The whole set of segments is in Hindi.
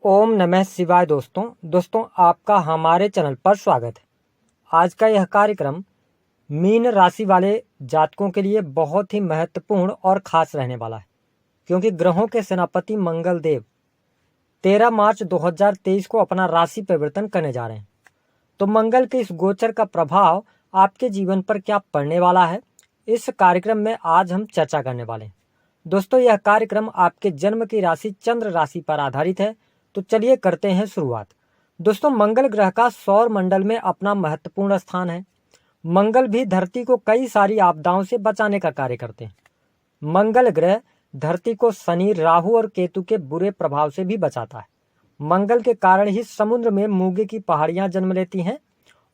ओम नमः शिवाय। दोस्तों आपका हमारे चैनल पर स्वागत है। आज का यह कार्यक्रम मीन राशि वाले जातकों के लिए बहुत ही महत्वपूर्ण और खास रहने वाला है, क्योंकि ग्रहों के सेनापति मंगल देव 13 मार्च 2023 को अपना राशि परिवर्तन करने जा रहे हैं। तो मंगल के इस गोचर का प्रभाव आपके जीवन पर क्या पड़ने वाला है, इस कार्यक्रम में आज हम चर्चा करने वाले हैं। दोस्तों, यह कार्यक्रम आपके जन्म की राशि चंद्र राशि पर आधारित है। तो चलिए करते हैं शुरुआत। दोस्तों, मंगल ग्रह का सौर मंडल में अपना महत्वपूर्ण स्थान है। मंगल भी धरती को कई सारी आपदाओं से बचाने का कार्य करते हैं। मंगल ग्रह धरती को शनि, राहु और केतु के बुरे प्रभाव से भी बचाता है। मंगल के कारण ही समुद्र में मूंगे की पहाड़ियां जन्म लेती हैं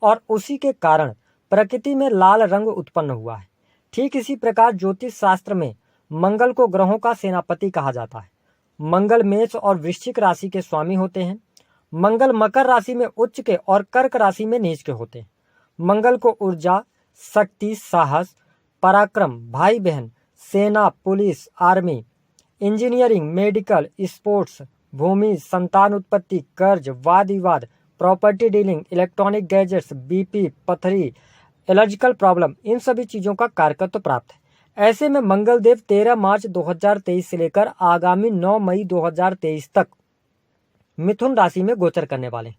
और उसी के कारण प्रकृति में लाल रंग उत्पन्न हुआ है। ठीक इसी प्रकार ज्योतिष शास्त्र में मंगल को ग्रहों का सेनापति कहा जाता है। मंगल मेष और वृश्चिक राशि के स्वामी होते हैं। मंगल मकर राशि में उच्च के और कर्क राशि में नीच के होते हैं। मंगल को ऊर्जा, शक्ति, साहस, पराक्रम, भाई बहन, सेना, पुलिस, आर्मी, इंजीनियरिंग, मेडिकल, स्पोर्ट्स, भूमि, संतान उत्पत्ति, कर्ज, वाद विवाद, property dealing, electronic gadgets, BP, पथरी, एलर्जिकल प्रॉब्लम, इन सभी चीजों का कारकत्व प्राप्त है। ऐसे में मंगल देव 13 मार्च 2023 से लेकर आगामी 9 मई 2023 तक मिथुन राशि में गोचर करने वाले हैं।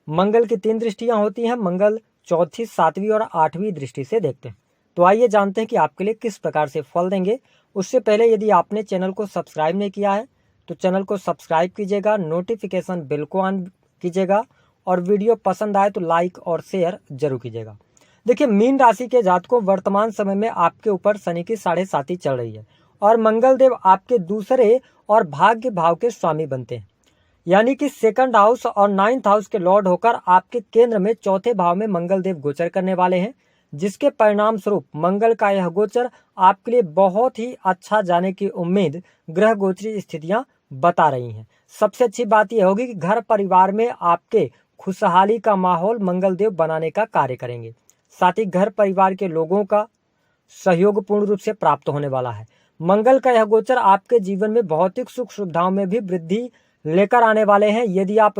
मंगल की 3 दृष्टियां होती हैं। मंगल चौथी, 7वीं और 8वीं दृष्टि से देखते हैं। तो आइए जानते हैं कि आपके लिए किस प्रकार से फल देंगे। उससे पहले यदि आपने चैनल को सब्सक्राइब नहीं किया है तो चैनल को सब्सक्राइब कीजिएगा, नोटिफिकेशन बेल को ऑन कीजिएगा और वीडियो पसंद आए तो लाइक और शेयर जरूर कीजिएगा। देखिए, मीन राशि के जातकों, वर्तमान समय में आपके ऊपर शनि की 7.5 चल रही है और मंगल देव आपके दूसरे और भाग्य भाव के स्वामी बनते हैं, यानी कि 2nd हाउस और 9th हाउस के लॉर्ड होकर आपके केंद्र में 4थे भाव में मंगल देव गोचर करने वाले हैं, जिसके परिणाम स्वरूप मंगल का यह गोचर आपके लिए बहुत ही अच्छा जाने की उम्मीद ग्रह गोचरी स्थितियां बता रही हैं। सबसे अच्छी बात यह होगी कि घर परिवार में आपके खुशहाली का माहौल मंगल देव बनाने का कार्य करेंगे। साथ ही घर परिवार के लोगों का सहयोग पूर्ण रूप से प्राप्त होने वाला है। मंगल का यह गोचर आपके जीवन में भौतिक सुख सुविधाओं में भी वृद्धि लेकर आने वाले हैं। यदि आप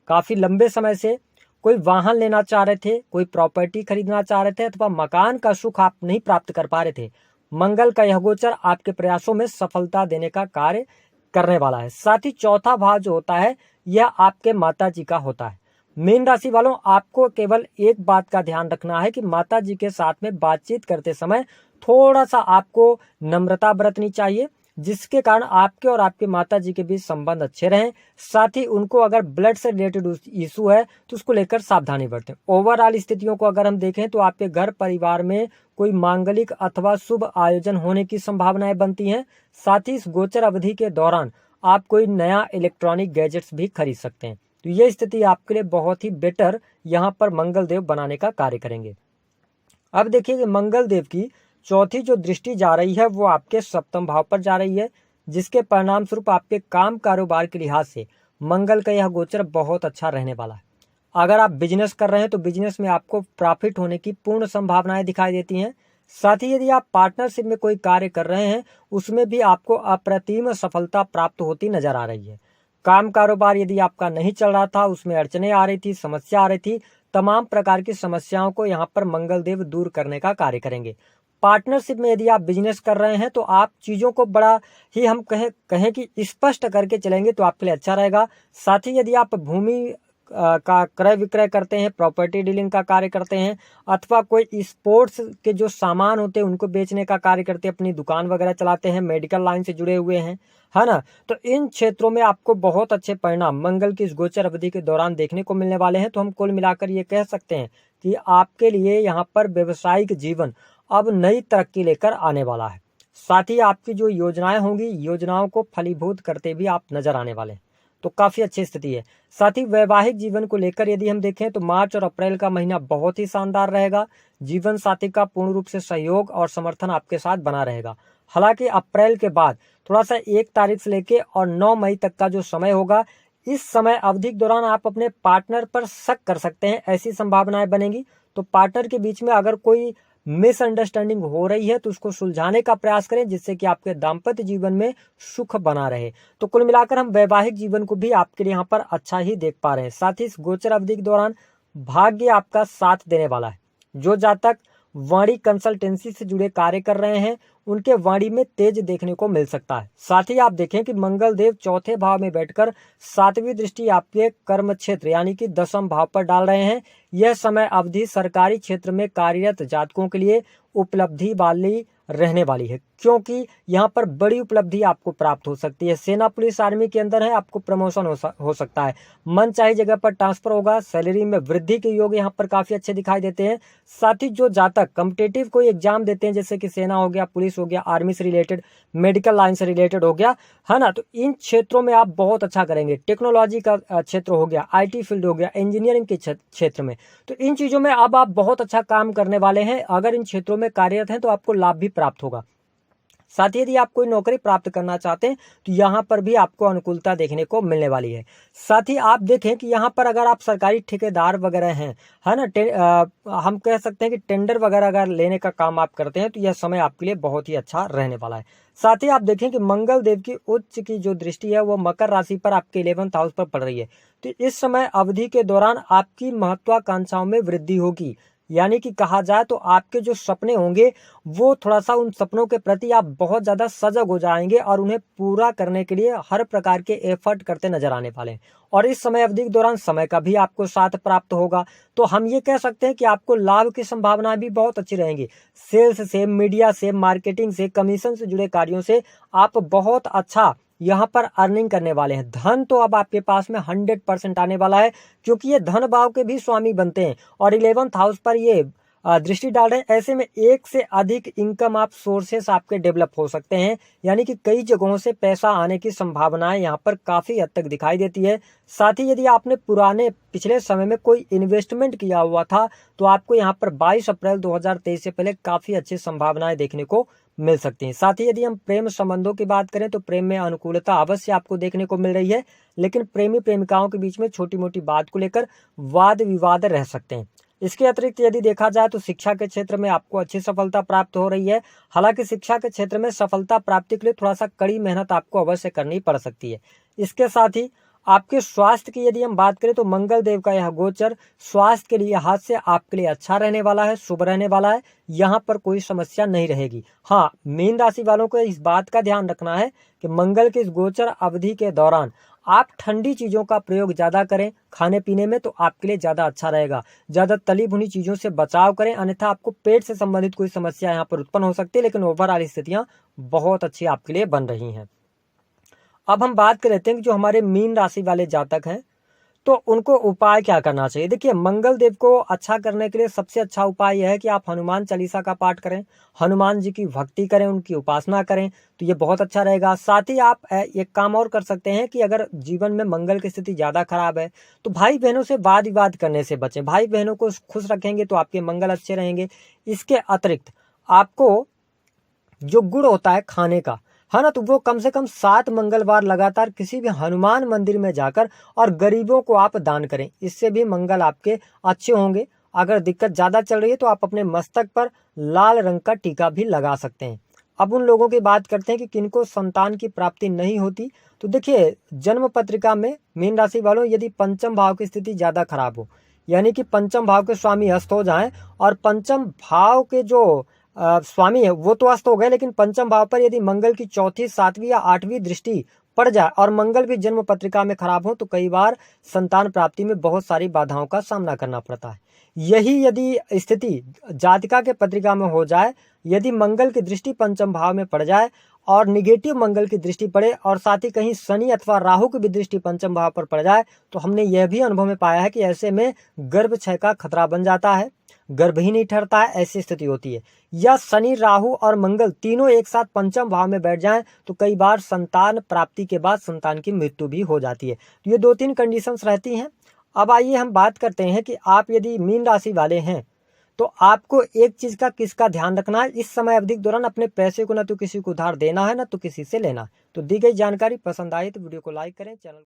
काफी लंबे समय से कोई वाहन लेना चाह रहे थे, कोई प्रॉपर्टी खरीदना चाह रहे थे अथवा मकान का सुख आप नहीं प्राप्त कर पा रहे थे, मंगल का यह गोचर आपके प्रयासों में सफलता देने का कार्य करने वाला है। साथ ही 4था भाव जो होता है यह आपके माता जी का होता है। मीन राशि वालों, आपको केवल एक बात का ध्यान रखना है कि माता जी के साथ में बातचीत करते समय थोड़ा सा आपको नम्रता बरतनी चाहिए, जिसके कारण आपके और आपके माता जी के बीच संबंध अच्छे रहें। साथ ही उनको अगर ब्लड से रिलेटेड इशू है तो उसको लेकर सावधानी बरतें। ओवरऑल स्थितियों को अगर हम देखें तो आपके घर परिवार में कोई मांगलिक अथवा शुभ आयोजन होने की संभावनाएं बनती हैं। साथ ही इस गोचर अवधि के दौरान आप कोई नया इलेक्ट्रॉनिक गैजेट्स भी खरीद सकते हैं। तो ये स्थिति आपके लिए बहुत ही बेटर यहाँ पर मंगल देव बनाने का कार्य करेंगे। अब देखिए कि मंगल देव की 4थी जो दृष्टि जा रही है वो आपके 7म भाव पर जा रही है, जिसके परिणाम स्वरूप आपके काम कारोबार के लिहाज से मंगल का यह गोचर बहुत अच्छा रहने वाला है। अगर आप बिजनेस कर रहे हैं तो बिजनेस में आपको प्रॉफिट होने की पूर्ण संभावनाएं दिखाई देती हैं। साथ ही यदि आप पार्टनरशिप में कोई कार्य कर रहे हैं उसमें भी आपको अप्रतिम सफलता प्राप्त होती नजर आ रही है। काम कारोबार यदि आपका नहीं चल रहा था, उसमें अड़चने आ रही थी, समस्या आ रही थी, तमाम प्रकार की समस्याओं को यहाँ पर मंगल देव दूर करने का कार्य करेंगे। पार्टनरशिप में यदि आप बिजनेस कर रहे हैं तो आप चीजों को बड़ा ही हम कहें कि स्पष्ट करके चलेंगे तो आपके लिए अच्छा रहेगा। साथ ही यदि आप भूमि का क्रय विक्रय करते हैं, प्रॉपर्टी डीलिंग का कार्य करते हैं अथवा कोई स्पोर्ट्स के जो सामान होते हैं उनको बेचने का कार्य करते हैं, अपनी दुकान वगैरह चलाते हैं, मेडिकल लाइन से जुड़े हुए हैं, है ना, तो इन क्षेत्रों में आपको बहुत अच्छे परिणाम मंगल की इस गोचर अवधि के दौरान देखने को मिलने वाले हैं। तो हम कुल मिलाकर ये कह सकते हैं कि आपके लिए यहाँ पर व्यवसायिक जीवन अब नई तरक्की लेकर आने वाला है। साथ ही आपकी जो योजनाएं होंगी, योजनाओं को फलीभूत करते भी आप नजर आने वाले हैं। तो काफी अच्छी स्थिति है। साथ ही वैवाहिक जीवन को लेकर यदि हम देखें तो मार्च और अप्रैल का महीना बहुत ही शानदार रहेगा। जीवन साथी का पूर्ण रूप से सहयोग और समर्थन आपके साथ बना रहेगा। हालांकि अप्रैल के बाद थोड़ा सा 1 तारीख से लेके और 9 मई तक का जो समय होगा, इस समय अवधि के दौरान आप अपने पार्टनर पर शक कर सकते हैं, ऐसी संभावनाएं बनेगी। तो पार्टनर के बीच में अगर कोई मिसअंडरस्टैंडिंग हो रही है तो उसको सुलझाने का प्रयास करें, जिससे कि आपके दाम्पत्य जीवन में सुख बना रहे। तो कुल मिलाकर हम वैवाहिक जीवन को भी आपके लिए यहाँ पर अच्छा ही देख पा रहे हैं। साथ ही इस गोचर अवधि के दौरान भाग्य आपका साथ देने वाला है। जो जातक वाणी कंसल्टेंसी से जुड़े कार्य कर रहे हैं उनके वाणी में तेज देखने को मिल सकता है। साथ ही आप देखें कि मंगल देव चौथे भाव में बैठकर 7वीं दृष्टि आपके कर्म क्षेत्र यानी कि 10वें भाव पर डाल रहे हैं। यह समय अवधि सरकारी क्षेत्र में कार्यरत जातकों के लिए उपलब्धि वाली रहने वाली है, क्योंकि यहाँ पर बड़ी उपलब्धि आपको प्राप्त हो सकती है। सेना पुलिस आर्मी के अंदर है, आपको प्रमोशन हो सकता है, मन चाहे जगह पर ट्रांसफर होगा, सैलरी में वृद्धि के योग यहाँ पर काफी अच्छे दिखाई देते हैं। साथ ही जो जातक कॉम्पिटिटिव कोई एग्जाम देते हैं, जैसे कि सेना हो गया, पुलिस हो गया, आर्मी से रिलेटेड, मेडिकल लाइन से रिलेटेड हो गया, है ना, तो इन क्षेत्रों में आप बहुत अच्छा करेंगे। टेक्नोलॉजी का क्षेत्र हो गया, IT फील्ड हो गया, इंजीनियरिंग के क्षेत्र में, तो इन चीजों में अब आप बहुत अच्छा काम करने वाले हैं। अगर इन क्षेत्रों में कार्यरत हैं तो आपको लाभ भी प्राप्त होगा। साथ ही यदि आप कोई नौकरी प्राप्त करना चाहते हैं तो यहाँ पर भी आपको अनुकूलता देखने को मिलने वाली है। साथ ही आप देखें कि यहाँ पर अगर आप सरकारी ठेकेदार वगैरह हैं, है ना, हम कह सकते हैं कि टेंडर वगैरह अगर लेने का काम आप करते हैं तो यह समय आपके लिए बहुत ही अच्छा रहने वाला है। साथ ही आप देखें कि मंगल देव की उच्च की जो दृष्टि है वो मकर राशि पर आपके 11th हाउस पर पड़ रही है। तो इस समय अवधि के दौरान आपकी महत्वाकांक्षाओं में वृद्धि होगी, यानी कि कहा जाए तो आपके जो सपने होंगे वो थोड़ा सा, उन सपनों के प्रति आप बहुत ज्यादा सजग हो जाएंगे और उन्हें पूरा करने के लिए हर प्रकार के एफर्ट करते नजर आने वाले हैं। और इस समय अवधि के दौरान समय का भी आपको साथ प्राप्त होगा। तो हम ये कह सकते हैं कि आपको लाभ की संभावना भी बहुत अच्छी रहेंगी। सेल्स से, मीडिया से, मार्केटिंग से, कमीशन से जुड़े कार्यों से आप बहुत अच्छा यहाँ पर अर्निंग करने वाले हैं। धन तो अब आपके पास में 100% आने वाला है, क्योंकि ये धन भाव के भी स्वामी बनते हैं और 11th हाउस पर ये दृष्टि डाल रहे हैं। ऐसे में एक से अधिक इनकम आप सोर्सेस आपके डेवलप हो सकते हैं, यानी कि कई जगहों से पैसा आने की संभावनाएं यहाँ पर काफी हद तक दिखाई देती है। साथ ही यदि आपने पिछले समय में कोई इन्वेस्टमेंट किया हुआ था तो आपको यहाँ पर 22 अप्रैल 2023 से पहले काफी अच्छी संभावनाएं देखने को मिल सकती हैं। साथ ही यदि हम प्रेम संबंधों की बात करें तो प्रेम में अनुकूलता अवश्य आपको देखने को मिल रही है, लेकिन प्रेमी प्रेमिकाओं के बीच में छोटी मोटी बात को लेकर वाद विवाद रह सकते हैं। इसके अतिरिक्त यदि देखा जाए तो शिक्षा के क्षेत्र में आपको अच्छी सफलता प्राप्त हो रही है। हालांकि शिक्षा के क्षेत्र में सफलता प्राप्ति के लिए थोड़ा सा कड़ी मेहनत आपको अवश्य करनी पड़ सकती है। इसके साथ ही आपके स्वास्थ्य की यदि हम बात करें तो मंगल देव का यह गोचर स्वास्थ्य के लिहाज से आपके लिए अच्छा रहने वाला है, शुभ रहने वाला है। यहाँ पर कोई समस्या नहीं रहेगी। हाँ, मीन राशि वालों को इस बात का ध्यान रखना है कि मंगल के इस गोचर अवधि के दौरान आप ठंडी चीजों का प्रयोग ज्यादा करें खाने पीने में, तो आपके लिए ज्यादा अच्छा रहेगा। ज्यादा तली भुनी चीजों से बचाव करें, अन्यथा आपको पेट से संबंधित कोई समस्या यहाँ पर उत्पन्न हो सकती है। लेकिन ओवरऑल स्थितियां बहुत अच्छी आपके लिए बन रही हैं। अब हम बात कर लेते हैं कि जो हमारे मीन राशि वाले जातक हैं तो उनको उपाय क्या करना चाहिए। देखिए, मंगल देव को अच्छा करने के लिए सबसे अच्छा उपाय यह है कि आप हनुमान चालीसा का पाठ करें, हनुमान जी की भक्ति करें, उनकी उपासना करें, तो ये बहुत अच्छा रहेगा। साथ ही आप एक काम और कर सकते हैं कि अगर जीवन में मंगल की स्थिति ज्यादा खराब है तो भाई बहनों से वाद विवाद करने से बचें। भाई बहनों को खुश रखेंगे तो आपके मंगल अच्छे रहेंगे। इसके अतिरिक्त आपको जो गुड़ होता है खाने का, है ना, तो वो कम से कम 7 मंगलवार लगातार किसी भी हनुमान मंदिर में जाकर और गरीबों को आप दान करें। इससे भी मंगल आपके अच्छे होंगे। अगर दिक्कत ज्यादा चल रही है तो आप अपने मस्तक पर लाल रंग का टीका भी लगा सकते हैं। अब उन लोगों की बात करते हैं कि किनको संतान की प्राप्ति नहीं होती। तो देखिए, जन्म पत्रिका में मीन राशि वालों यदि पंचम भाव की स्थिति ज्यादा खराब हो, यानी कि पंचम भाव के स्वामी अस्त हो जाएं और पंचम भाव के जो स्वामी है वो तो अस्त हो गए, लेकिन पंचम भाव पर यदि मंगल की चौथी, 7वीं या 8वीं दृष्टि पड़ जाए और मंगल भी जन्म पत्रिका में खराब हो तो कई बार संतान प्राप्ति में बहुत सारी बाधाओं का सामना करना पड़ता है। यही यदि स्थिति जातिका के पत्रिका में हो जाए, यदि मंगल की दृष्टि पंचम भाव में पड़ जाए और निगेटिव मंगल की दृष्टि पड़े और साथ ही कहीं शनि अथवा राहु की भी दृष्टि पंचम भाव पर पड़ जाए, तो हमने यह भी अनुभव में पाया है कि ऐसे में गर्भ क्षय का खतरा बन जाता है, गर्भ ही नहीं ठहरता है, ऐसी स्थिति होती है। या शनि, राहु और मंगल तीनों एक साथ पंचम भाव में बैठ जाएं तो कई बार संतान प्राप्ति के बाद संतान की मृत्यु भी हो जाती है। तो ये 2-3 कंडीशंस रहती हैं। अब आइए हम बात करते हैं कि आप यदि मीन राशि वाले हैं तो आपको एक चीज का किसका ध्यान रखना है। इस समय अवधि के दौरान अपने पैसे को न तो किसी को उधार देना है, न तो किसी से लेना है। तो दी गई जानकारी पसंद आए तो वीडियो को लाइक करें, चैनल